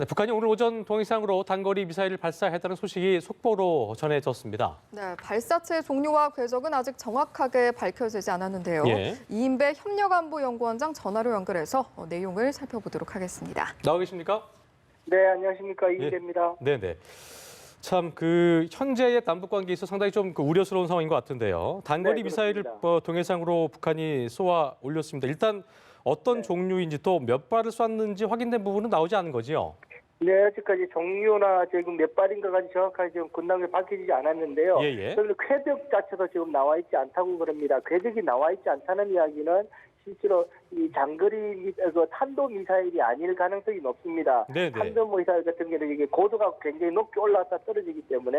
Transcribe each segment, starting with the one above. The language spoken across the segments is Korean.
네, 북한이 오늘 오전 동해상으로 단거리 미사일을 발사했다는 소식이 속보로 전해졌습니다. 네, 발사체 종류와 궤적은 아직 정확하게 밝혀지지 않았는데요. 예. 이인배 협력안보연구원장 전화로 연결해서 내용을 살펴보도록 하겠습니다. 나와 계십니까? 네, 안녕하십니까. 이인배입니다. 네네. 참 현재의 남북 관계에 있어 상당히 좀 우려스러운 상황인 것 같은데요. 단거리 네, 미사일을 그렇습니다. 동해상으로 북한이 쏘아 올렸습니다. 일단 어떤 종류인지 또 몇 발을 쐈는지 확인된 부분은 나오지 않은 거지요? 네, 아직까지 종류나 지금 몇 발인가가 정확하게 지금 군당에 밝혀지지 않았는데요. 예. 그런데 궤적 자체도 지금 나와 있지 않다고 그럽니다. 궤적이 나와 있지 않다는 이야기는 실제로 이 장거리 탄도 미사일이 아닐 가능성이 높습니다. 네네. 탄도 미사일 같은 경우는 이게 고도가 굉장히 높게 올라왔다 떨어지기 때문에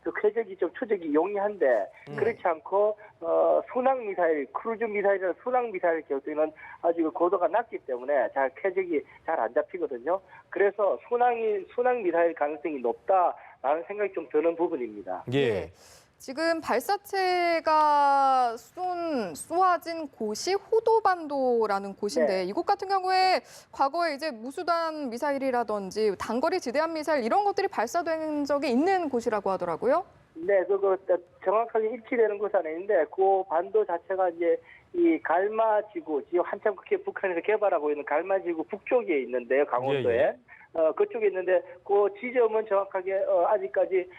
그 궤적이 좀 추적이 용이한데 그렇지 않고 순항 미사일, 크루즈 미사일이나 순항 미사일 경우에는 아주 그 고도가 낮기 때문에 잘 궤적이 잘 안 잡히거든요. 그래서 순항 미사일 가능성이 높다라는 생각이 좀 드는 부분입니다. 예. 지금 발사체가 쏘아진 곳이 호도반도라는 곳인데 네. 이곳 같은 경우에 과거에 이제 무수단 미사일이라든지 단거리 지대함 미사일 이런 것들이 발사된 적이 있는 곳이라고 하더라고요. 네, 그거 정확하게 일치되는 곳은 아닌데 그 반도 자체가 이제 이 갈마지구, 지금 한참 그렇게 북한에서 개발하고 있는 갈마지구 북쪽에 있는데요, 강원도에. 예. 그쪽에 있는데 그 지점은 정확하게 아직까지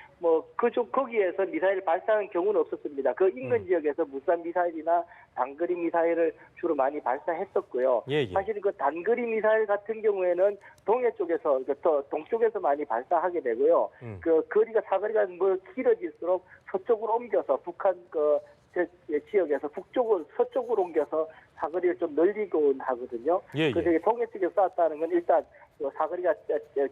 거기에서 미사일 발사하는 경우는 없었습니다. 그 인근 지역에서 무수단 미사일이나 단거리 미사일을 주로 많이 발사했었고요. 예. 사실 그 단거리 미사일 같은 경우에는 동해 쪽에서 또 동쪽에서 많이 발사하게 되고요. 그 사거리가 길어질수록 서쪽으로 옮겨서 북한 지역에서 서쪽으로 옮겨서 사거리를 좀 늘리곤 하거든요. 예. 그래서 동해 쪽에서 쐈다는 건 일단 사거리가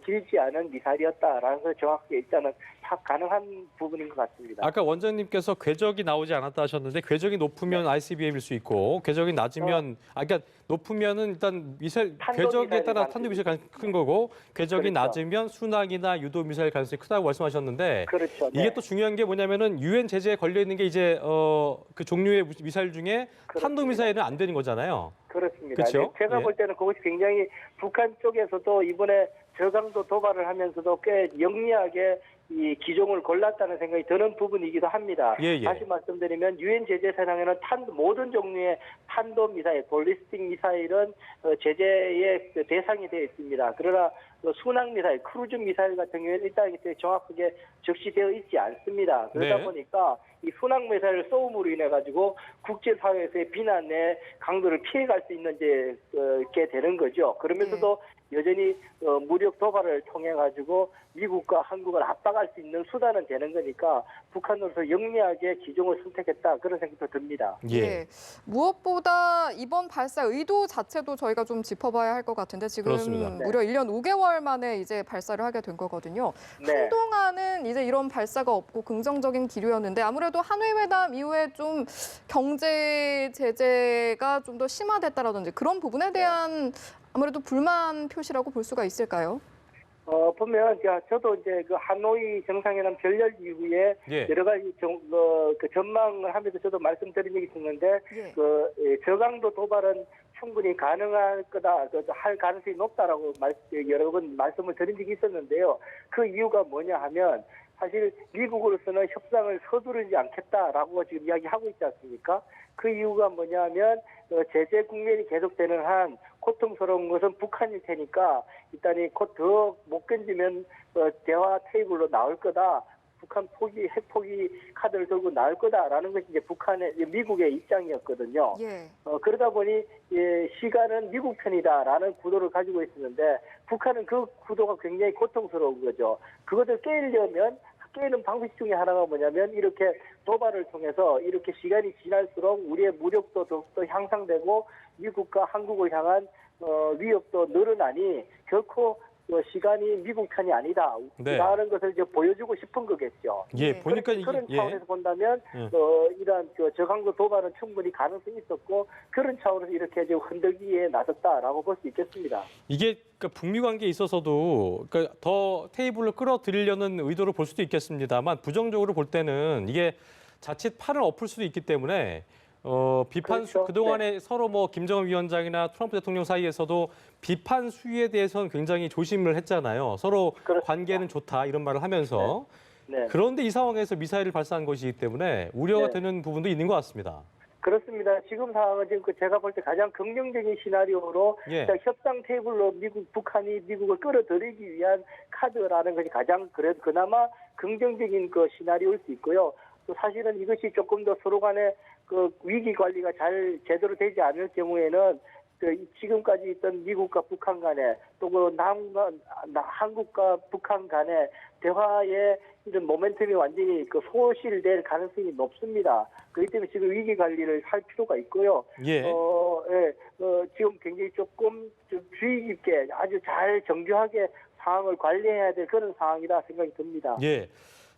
길지 않은 미사일이었다라는 걸 정확하게 일단은 파악 가능한 부분인 것 같습니다. 아까 원장님께서 궤적이 나오지 않았다 하셨는데 궤적이 높으면 ICBM일 수 있고 궤적이 낮으면 그러니까 높으면은 일단 미사일 궤적에 따라 탄도 미사일 가능성이 큰 거고 궤적이 그렇죠. 낮으면 순항이나 유도 미사일 가능성이 크다고 말씀하셨는데 그렇죠. 이게 네. 또 중요한 게 뭐냐면은 유엔 제재에 걸려 있는 게 이제 그 종류의 미사일 중에 탄도 미사일은 안 되는 거잖아요. 그렇습니다. 그쵸? 네, 제가 예. 볼 때는 그것이 굉장히 북한 쪽에서도 이번에 저강도 도발을 하면서도 꽤 영리하게 이 기종을 골랐다는 생각이 드는 부분이기도 합니다. 예. 다시 말씀드리면 유엔 제재 사상에는 모든 종류의 탄도 미사일, 볼리스틱 미사일은 제재의 대상이 되어 있습니다. 그러나 순항 미사일, 크루즈 미사일 같은 경우에는 일단 정확하게 적시되어 있지 않습니다. 그러다 네. 보니까 이 순항 미사일을 쏘음으로 인해 가지고 국제사회에서의 비난의 강도를 피해갈 수 있는 게 되는 거죠. 그러면서도 여전히 무력 도발을 통해 가지고 미국과 한국을 압박할 수 있는 수단은 되는 거니까 북한으로서 영리하게 기종을 선택했다 그런 생각도 듭니다. 예. 무엇보다 이번 발사 의도 자체도 저희가 좀 짚어봐야 할 것 같은데 지금 그렇습니다. 무려 1년 5개월 만에 이제 발사를 하게 된 거거든요. 네. 한동안은 이제 이런 발사가 없고 긍정적인 기류였는데 아무래도 한일 회담 이후에 좀 경제 제재가 좀 더 심화됐다라든지 그런 부분에 대한 아무래도 불만 표시라고 볼 수가 있을까요? 보면 저도 이제 그 하노이 정상회담 결렬 이후에 예. 여러 가지 그 전망을 하면서 저도 말씀드린 적이 있었는데 예. 저강도 도발은 충분히 가능할 거다, 할 가능성이 높다라고 여러 번 말씀을 드린 적이 있었는데요. 그 이유가 뭐냐 하면 사실 미국으로서는 협상을 서두르지 않겠다라고 지금 이야기하고 있지 않습니까? 그 이유가 뭐냐 하면 제재 국면이 계속되는 한 고통스러운 것은 북한일 테니까 일단이 곧 더 못 견디면 대화 테이블로 나올 거다. 북한 핵 포기 카드를 들고 나올 거다라는 것이 이제 미국의 입장이었거든요. 예. 그러다 보니 시간은 미국 편이다라는 구도를 가지고 있었는데 북한은 그 구도가 굉장히 고통스러운 거죠. 그것을 깨는 방식 중에 하나가 뭐냐면 이렇게 도발을 통해서 이렇게 시간이 지날수록 우리의 무력도 더욱더 향상되고 미국과 한국을 향한 위협도 늘어나니 결코 시간이 미국 편이 아니다. 네. 라는 것을 이제 보여주고 싶은 거겠죠. 예. 보니까 그런 이게 차원에서 본다면 이러한 저강도 도발은 충분히 가능성이 있었고 그런 차원에서 이렇게 지금 흔들기에 나섰다라고 볼 수 있겠습니다. 이게 그러니까 북미 관계에 있어서도 그러니까 더 테이블로 끌어들이려는 의도로 볼 수도 있겠습니다만 부정적으로 볼 때는 이게 자칫 팔을 엎을 수도 있기 때문에 비판 그렇죠. 그동안에 서로 뭐 김정은 위원장이나 트럼프 대통령 사이에서도 비판 수위에 대해서는 굉장히 조심을 했잖아요. 서로 그렇습니다. 관계는 좋다 이런 말을 하면서 네. 그런데 이 상황에서 미사일을 발사한 것이기 때문에 우려가 네. 되는 부분도 있는 것 같습니다. 그렇습니다. 지금 상황은 지금 제가 볼 때 가장 긍정적인 시나리오로 예. 협상 테이블로 북한이 미국을 끌어들이기 위한 카드라는 것이 가장 그나마 긍정적인 그 시나리오일 수 있고요. 또 사실은 이것이 조금 더 서로 간에 그 위기 관리가 잘 제대로 되지 않을 경우에는 지금까지 있던 미국과 북한 간에 또 그 한국과 북한 간에 대화의 이런 모멘텀이 완전히 그 소실될 가능성이 높습니다. 그렇기 때문에 지금 위기 관리를 할 필요가 있고요. 예. 지금 굉장히 조금 좀 주의 깊게 아주 잘 정교하게 상황을 관리해야 될 그런 상황이라 생각이 듭니다. 예.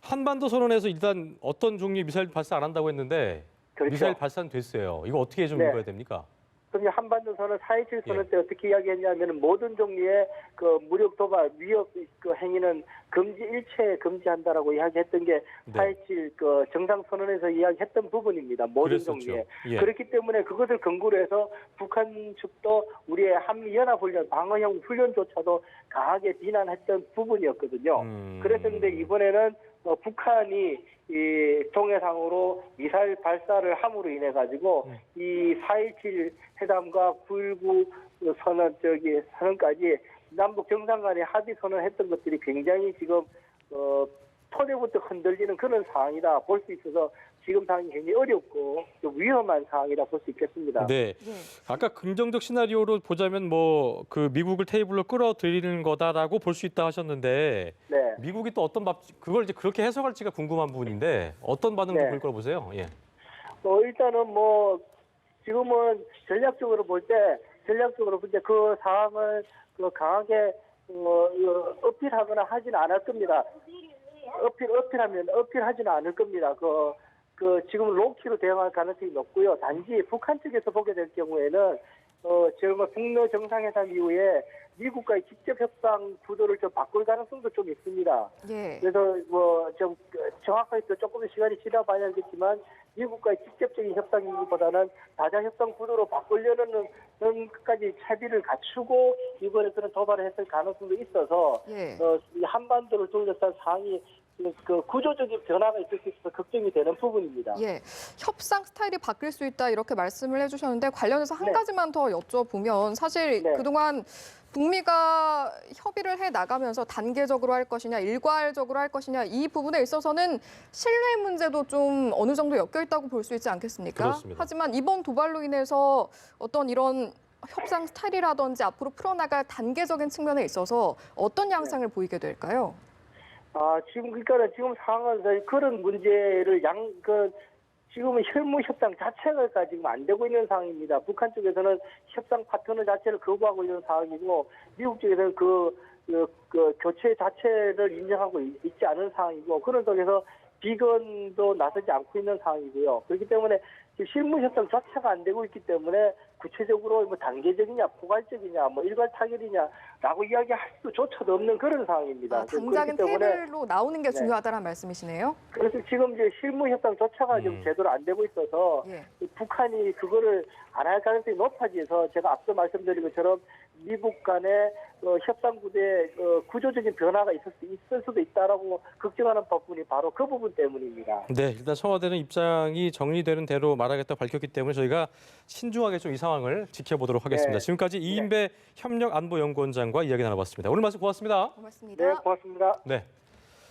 한반도 선언에서 일단 어떤 종류의 미사일 발사 안 한다고 했는데 그렇죠. 미사일 발사는 됐어요. 이거 어떻게 좀 네. 읽어야 됩니까? 그럼 한반도 선언 4.27 선언 예. 때 어떻게 이야기했냐면 모든 종류의 그 무력 도발 위협 그 행위는 일체 금지한다라고 이야기했던 게 네. 4.27 그 정상 선언에서 이야기했던 부분입니다. 모든 그랬었죠. 종류에. 예. 그렇기 때문에 그것을 근거로 해서 북한 측도 우리의 한미 연합 훈련, 방어형 훈련조차도 강하게 비난했던 부분이었거든요. 그랬었는데 이번에는 북한이 이 동해상으로 미사일 발사를 함으로 인해 가지고 이 4.27 회담과 9.19 선언까지 남북 정상 간의 합의 선언했던 것들이 굉장히 지금 토대부터 흔들리는 그런 상황이다 볼 수 있어서 지금 상황이 굉장히 어렵고 좀 위험한 상황이라 볼 수 있겠습니다. 네. 아까 긍정적 시나리오로 보자면 뭐 그 미국을 테이블로 끌어들이는 거다라고 볼 수 있다 하셨는데 네. 미국이 또 어떤 그걸 이제 그렇게 해석할지가 궁금한 부분인데 어떤 반응도 네. 보일 거라 보세요. 예. 일단은 뭐 지금은 전략적으로 볼 때 그 상황을 강하게 어필하거나 하지는 않을 겁니다. 어필하지는 않을 겁니다. 지금 로키로 대응할 가능성이 높고요. 단지 북한 측에서 보게 될 경우에는 지금 북러 정상회담 이후에 미국과의 직접 협상 구도를 좀 바꿀 가능성도 좀 있습니다. 예. 그래서 뭐 좀 정확하게 또 조금 시간이 지나봐야 알겠지만 미국과의 직접적인 협상이기보다는 다자 협상 구도로 바꾸려는 끝까지 차비를 갖추고 이번에 그런 도발을 했을 가능성도 있어서 예. 이 한반도를 둘러싼 상황이 그 구조적인 변화가 있을 수 있어서 걱정이 되는 부분입니다. 예, 협상 스타일이 바뀔 수 있다 이렇게 말씀을 해주셨는데 관련해서 한 네. 가지만 더 여쭤보면 사실 네. 그동안 북미가 협의를 해 나가면서 단계적으로 할 것이냐 일괄적으로 할 것이냐 이 부분에 있어서는 신뢰 문제도 좀 어느 정도 엮여 있다고 볼 수 있지 않겠습니까? 그렇습니다. 하지만 이번 도발로 인해서 어떤 이런 협상 스타일이라든지 앞으로 풀어나갈 단계적인 측면에 있어서 어떤 양상을 보이게 될까요? 지금 상황은 그런 문제를 지금은 혈무 협상 자체가 지금 안 되고 있는 상황입니다. 북한 쪽에서는 협상 파트너 자체를 거부하고 있는 상황이고, 미국 쪽에서는 그 교체 자체를 인정하고 있지 않은 상황이고, 그런 속에서 비건도 나서지 않고 있는 상황이고요. 그렇기 때문에 지금 실무 협상 자체가 안 되고 있기 때문에 구체적으로 뭐 단계적이냐, 포괄적이냐, 뭐 일괄 타결이냐라고 이야기할 수조차도 없는 그런 상황입니다. 당장은 그렇기 때문에 테이블로 나오는 게 중요하다는 말씀이시네요. 그래서 지금 이제 실무 협상조차가 좀 제대로 안 되고 있어서 예. 북한이 그거를 안 할 가능성이 높아져서 제가 앞서 말씀드린 것처럼 미국 간의 협상 구도에 구조적인 변화가 있을 수도 있다라고 걱정하는 부분이 바로 그 부분 때문입니다. 네, 일단 청와대는 입장이 정리되는 대로 말하겠다고 밝혔기 때문에 저희가 신중하게 좀 이 상황을 지켜보도록 하겠습니다. 네. 지금까지 이인배 협력안보연구원장과 이야기 나눠봤습니다. 오늘 말씀 고맙습니다. 고맙습니다. 네, 고맙습니다. 네.